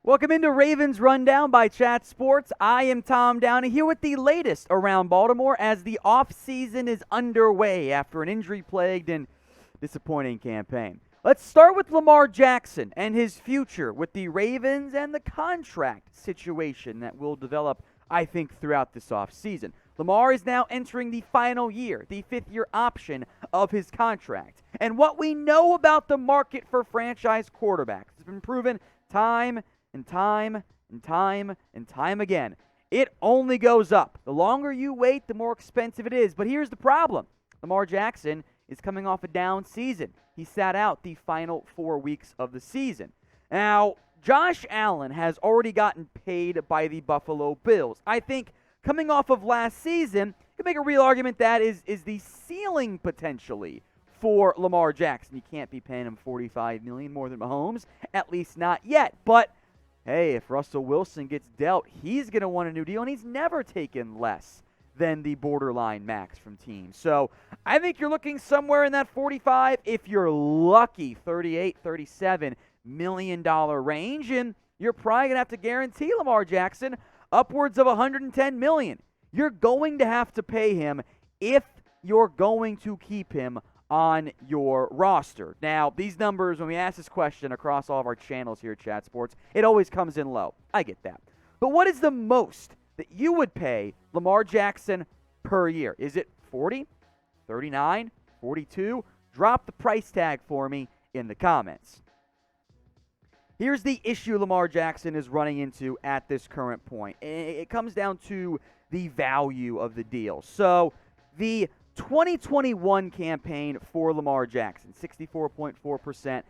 Welcome into Ravens Rundown by Chat Sports. I am Tom Downey here with the latest around Baltimore as the offseason is underway after an injury-plagued and disappointing campaign. Let's start with Lamar Jackson and his future with the Ravens and the contract situation that will develop, I think, throughout this offseason. Lamar is now entering the final year, the fifth-year option of his contract. And what we know about the market for franchise quarterbacks has been proven time and time and time and time again. It only goes up. The longer you wait, the more expensive it is. But here's the problem. Lamar Jackson is coming off a down season. He sat out the final 4 weeks of the season. Now, Josh Allen has already gotten paid by the Buffalo Bills. I think coming off of last season, you can make a real argument that is the ceiling potentially for Lamar Jackson. You can't be paying him $45 million more than Mahomes, at least not yet. But hey, if Russell Wilson gets dealt, he's going to want a new deal, and he's never taken less than the borderline max from teams. So I think you're looking somewhere in that 45, if you're lucky, $38, $37 million range, and you're probably going to have to guarantee Lamar Jackson upwards of $110 million. You're going to have to pay him if you're going to keep him on your roster. Now, these numbers, when we ask this question across all of our channels here at Chat Sports, it always comes in low. I get that. But what is the most that you would pay Lamar Jackson per year? Is it 40, 39, 42? Drop the price tag for me in the comments. Here's the issue Lamar Jackson is running into at this current point. It comes down to the value of the deal. So the 2021 campaign for Lamar Jackson, 64.4%,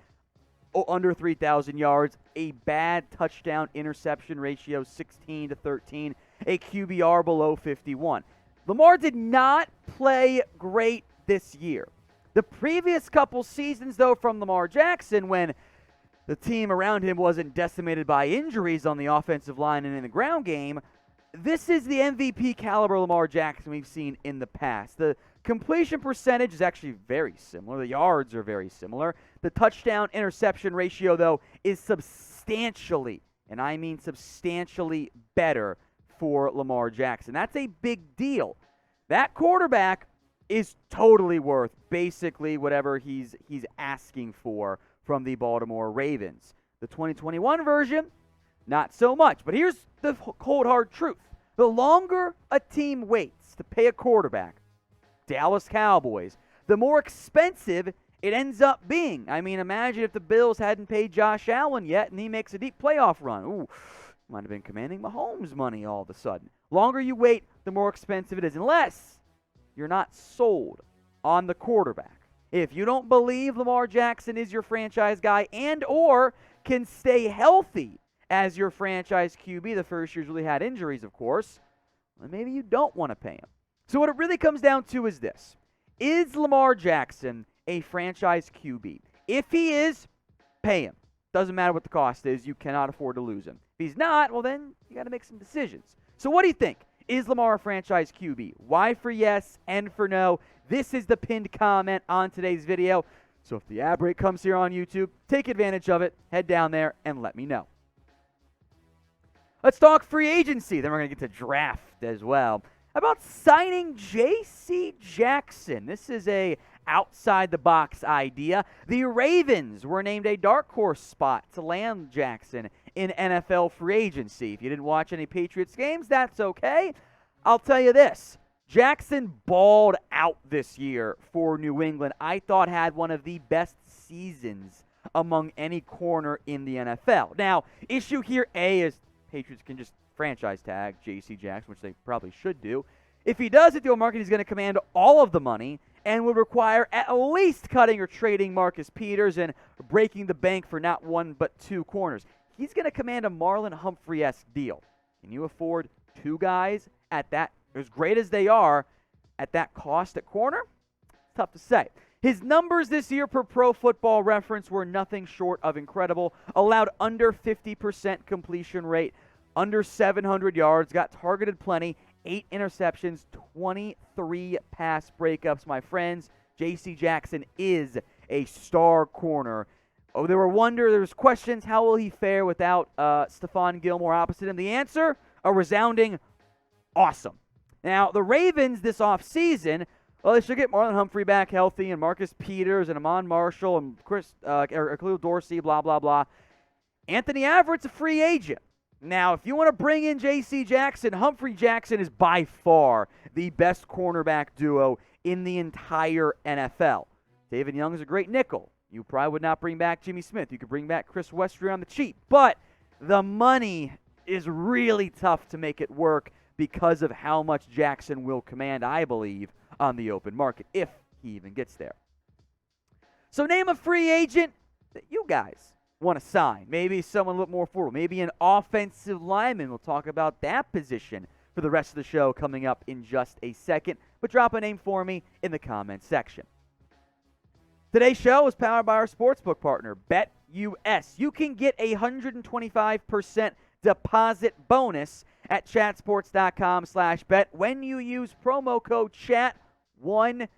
under 3,000 yards, a bad touchdown interception ratio, 16-13, a QBR below 51. Lamar did not play great this year. The previous couple seasons, though, from Lamar Jackson, when the team around him wasn't decimated by injuries on the offensive line and in the ground game, this is the MVP caliber Lamar Jackson we've seen in the past. The completion percentage is actually very similar. The yards are very similar. The touchdown interception ratio, though, is substantially, and I mean substantially better for Lamar Jackson. That's a big deal. That quarterback is totally worth basically whatever he's asking for from the Baltimore Ravens. The 2021 version, not so much. But here's the cold, hard truth. The longer a team waits to pay a quarterback, Dallas Cowboys, the more expensive it ends up being. I mean, imagine if the Bills hadn't paid Josh Allen yet and he makes a deep playoff run. Ooh, might have been commanding Mahomes money all of a sudden. Longer you wait, the more expensive it is, unless you're not sold on the quarterback. If you don't believe Lamar Jackson is your franchise guy and or can stay healthy as your franchise QB, the first year's really had injuries, of course, well, maybe you don't want to pay him. So what it really comes down to is this. Is Lamar Jackson a franchise QB? If he is, pay him. Doesn't matter what the cost is. You cannot afford to lose him. If he's not, well, then you got to make some decisions. So what do you think? Is Lamar a franchise QB? Y for yes, N for no. This is the pinned comment on today's video. So if the ad break comes here on YouTube, take advantage of it. Head down there and let me know. Let's talk free agency. Then we're going to get to draft as well. How about signing J.C. Jackson? This is a outside-the-box idea. The Ravens were named a dark horse spot to land Jackson in NFL free agency. If you didn't watch any Patriots games, that's okay. I'll tell you this. Jackson balled out this year for New England. I thought had one of the best seasons among any corner in the NFL. Now, issue here, A, is Patriots can just franchise tag J.C. Jackson, which they probably should do. If he does it, the market, he's going to command all of the money and would require at least cutting or trading Marcus Peters and breaking the bank for not one but two corners. He's going to command a Marlon Humphrey-esque deal. Can you afford two guys at that, as great as they are, at that cost at corner? It's tough to say. His numbers this year per Pro Football Reference were nothing short of incredible. Allowed under 50% completion rate, under 700 yards, got targeted plenty, 8 interceptions, 23 pass breakups. My friends, J.C. Jackson is a star corner there was questions, how will he fare without Stephon Gilmore opposite him? The answer, a resounding awesome. Now, the Ravens this offseason, well, they should get Marlon Humphrey back healthy, and Marcus Peters, and Amon Marshall, and Khalil Dorsey, blah, blah, blah. Anthony Everett's a free agent. Now, if you want to bring in J.C. Jackson, Humphrey Jackson is by far the best cornerback duo in the entire NFL. David Young is a great nickel. You probably would not bring back Jimmy Smith. You could bring back Chris Westry on the cheap. But the money is really tough to make it work because of how much Jackson will command, I believe, on the open market, if he even gets there. So name a free agent that you guys want to sign. Maybe someone a little more affordable. Maybe an offensive lineman. We'll talk about that position for the rest of the show coming up in just a second. But drop a name for me in the comments section. Today's show is powered by our sportsbook partner, BetUS. You can get a 125% deposit bonus at chatsports.com/bet when you use promo code CHAT125.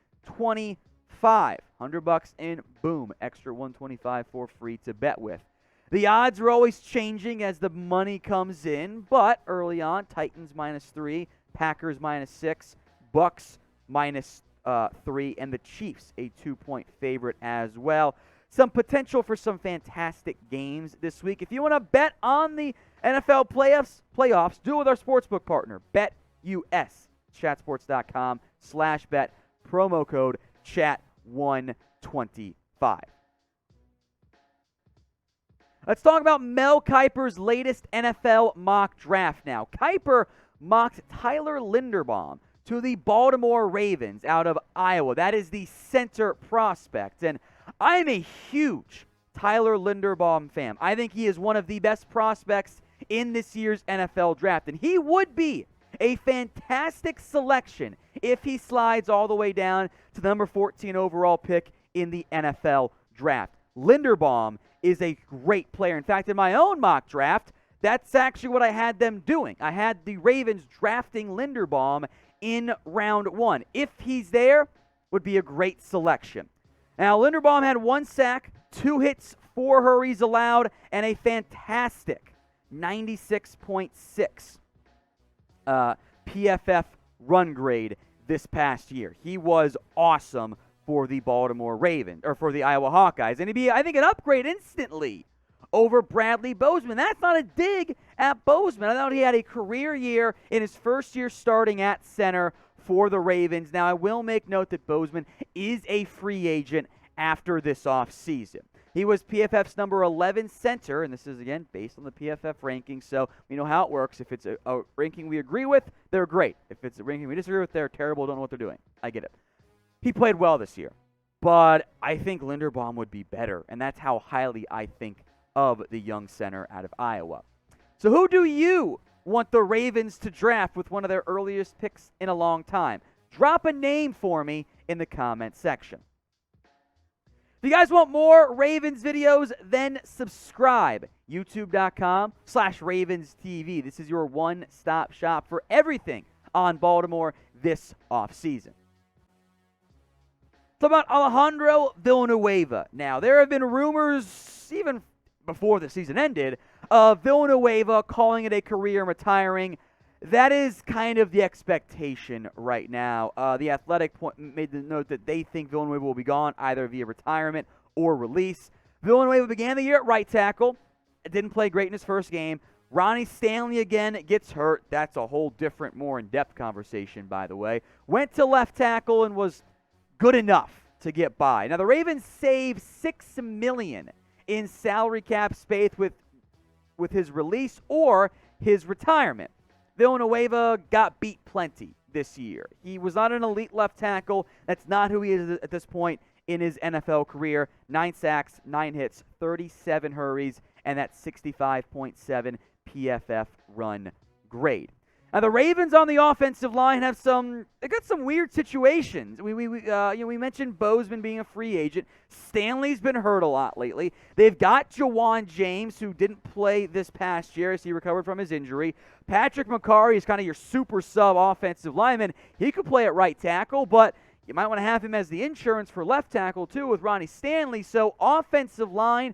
$100 in, boom, extra $125 for free to bet with. The odds are always changing as the money comes in, but early on, Titans -3, Packers -6, Bucks -3, and the Chiefs a 2-point favorite as well. Some potential for some fantastic games this week. If you want to bet on the NFL playoffs, do it with our sportsbook partner, BetUS. Chatsports.com/bet, promo code CHAT125. Let's talk about Mel Kiper's latest NFL mock draft now. Kiper mocked Tyler Linderbaum to the Baltimore Ravens out of Iowa. That is the center prospect. And I'm a huge Tyler Linderbaum fan. I think he is one of the best prospects in this year's NFL draft. And he would be a fantastic selection if he slides all the way down to the number 14 overall pick in the NFL draft. Linderbaum is a great player. In fact, in my own mock draft, that's actually what I had them doing. I had the Ravens drafting Linderbaum in round 1. If he's there, would be a great selection. Now, Linderbaum had 1 sack, 2 hits, 4 hurries allowed, and a fantastic 96.6 PFF run grade this past year. He was awesome for the Baltimore Ravens, or for the Iowa Hawkeyes. And he'd be, I think, an upgrade instantly over Bradley Bozeman. That's not a dig at Bozeman. I thought he had a career year in his first year starting at center for the Ravens. Now, I will make note that Bozeman is a free agent after this offseason. He was PFF's number 11 center, and this is, again, based on the PFF ranking, so we know how it works. If it's a ranking we agree with, they're great. If it's a ranking we disagree with, they're terrible, don't know what they're doing. I get it. He played well this year, but I think Linderbaum would be better, and that's how highly I think of the young center out of Iowa. So who do you want the Ravens to draft with one of their earliest picks in a long time? Drop a name for me in the comment section. If you guys want more Ravens videos, then subscribe. YouTube.com/RavensTV. This is your one-stop shop for everything on Baltimore this offseason. It's about Alejandro Villanueva. Now, there have been rumors, even before the season ended, of Villanueva calling it a career and retiring. That is kind of the expectation right now. The Athletic made the note that they think Villanueva will be gone either via retirement or release. Villanueva began the year at right tackle. Didn't play great in his first game. Ronnie Stanley again gets hurt. That's a whole different, more in-depth conversation, by the way. Went to left tackle and was good enough to get by. Now, the Ravens saved $6 million in salary cap space with his release or his retirement. Villanueva got beat plenty this year. He was not an elite left tackle. That's not who he is at this point in his NFL career. 9 sacks, 9 hits, 37 hurries, and that 65.7 PFF run grade. Now, the Ravens on the offensive line have some weird situations. We mentioned Bozeman being a free agent. Stanley's been hurt a lot lately. They've got Jawan James, who didn't play this past year as he recovered from his injury. Patrick McCarry is kind of your super sub offensive lineman. He could play at right tackle, but you might want to have him as the insurance for left tackle too with Ronnie Stanley. So offensive line,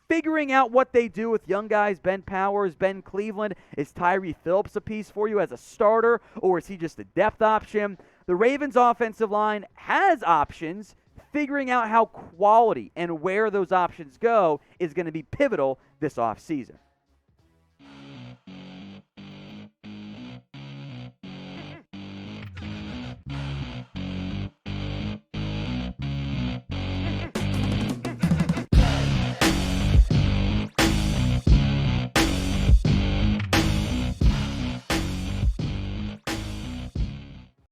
figuring out what they do with young guys, Ben Powers, Ben Cleveland. Is Tyree Phillips a piece for you as a starter, or is he just a depth option? The Ravens' offensive line has options. Figuring out how quality and where those options go is going to be pivotal this offseason.